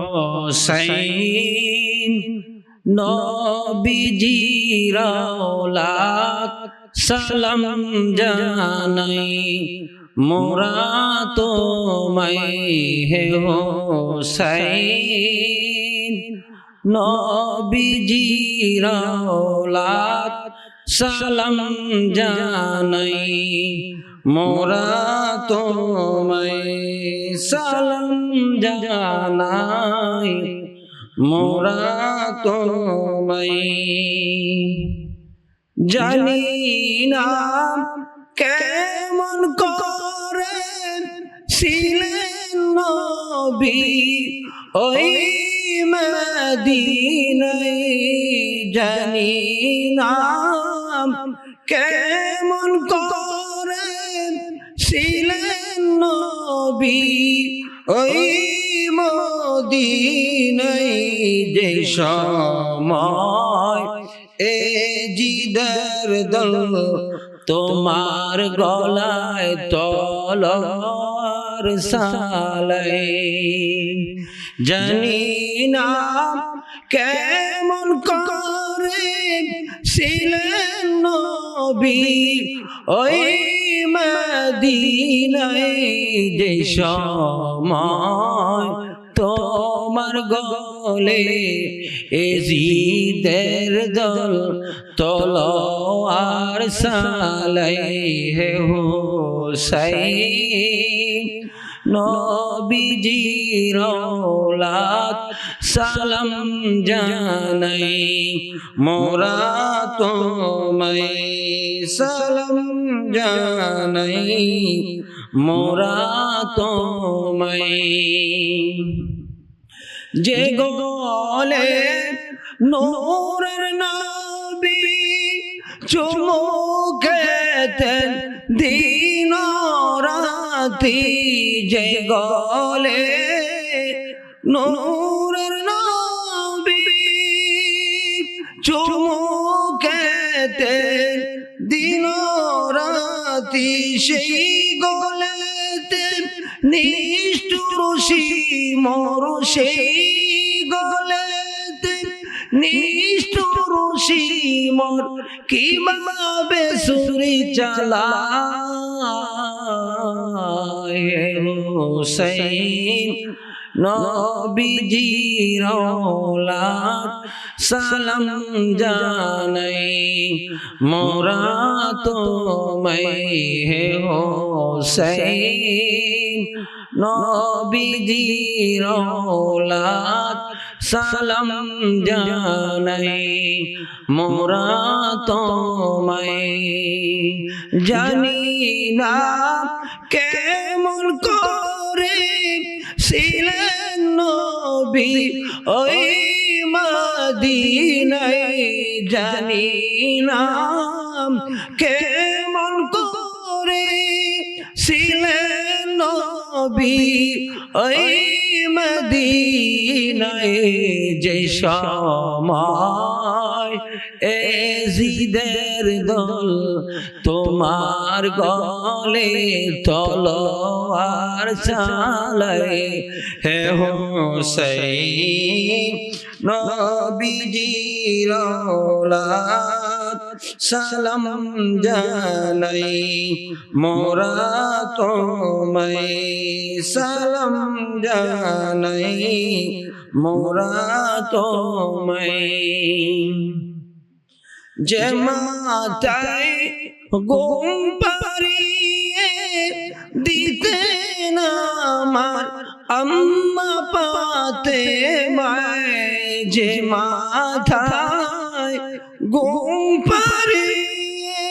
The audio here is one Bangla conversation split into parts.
হোসেন নবীজির আওলাদ সালাম জানাই মোরা তোমায় হে হোসেন নবীজির আওলাদ সালাম জানাই মোরা তোমায় সালাম জানাই মোরা তোমায় জানি না কেমন করে ছিলেন নবী ওই মদিনায় জানি না কেমন করে ছিলেন নবী ওই মদিনায় যে সময় এ জিদের দল তোমার গলায় তলোয়ার সালাই জানি না কেমন করে ছিলেন নবী ওই মদিনায় যে সময় তোমার গলে এজিদের দল তলোয়ার সালাই হে হোসেন নবীজির আওলাদ সালাম জানাই মোরা তোমায় সালাম জানাই মোরা তোমায় যে গলে নূরের নবী চুমু খেতেন দিন রাতি যে গলে নূরের নবী চুমু খেতেন দিন রাতি সেই গলেতে নিষ্ঠুর মর সেই গলেতে নিষ্ঠুর মর কিভাবে ছুরি চালায় হোসেন নবীজির আওলাদ সালাম জানাই মোরা তোমায় হে হোসেন নবীজির আওলাদ সালাম জানাই মোরা তোমায় জানি না কেমন করে ছিলেন নবী ওই মদিনায় জানি না কেমন করে ছিলেন নবী ওই মদিনায় যে সময় এজিদের দল তোমার গলে তলোয়ার চালায় হে হোসেন নবীজির আওলাদ সালাম জানাই মোরা তোমায় সালাম জানাই মোরা তোমায় যে মাথায় ঘুম পাড়িয়ে দিতেন আমার আম্মা ফাতেমায় যে মাথায় ঘুম পাড়িয়ে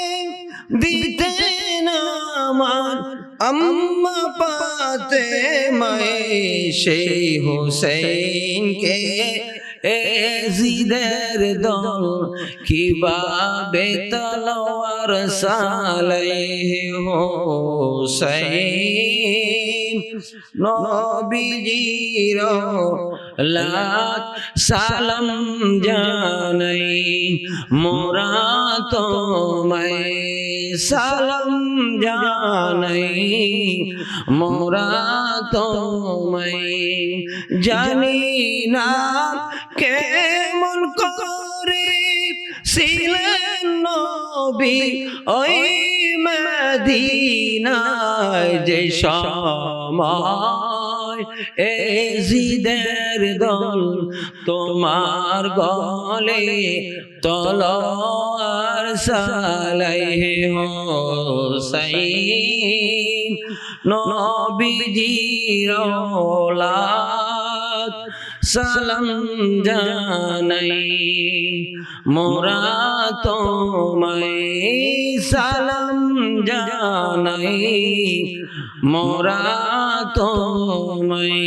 দিতেন আমার আম্মা ফাতেমায় সেই হোসেনকে এজিদের দল কিভাবে তলোয়ার সালাই হোসেন নবীজির লাখ সালাম জানাই মোরা তোমায় সালাম জানাই মোরা তোমায় জানি না কেমন করে ছিলেন নবী ওই মদিনায় যে সময় এজিদের দল তোমার গলে তলোয়ার সালাইহে হোসাইন নবীজির औलाद সালাম জানাই মোরা তোমায় সালাম জানাই মোরা তোমায়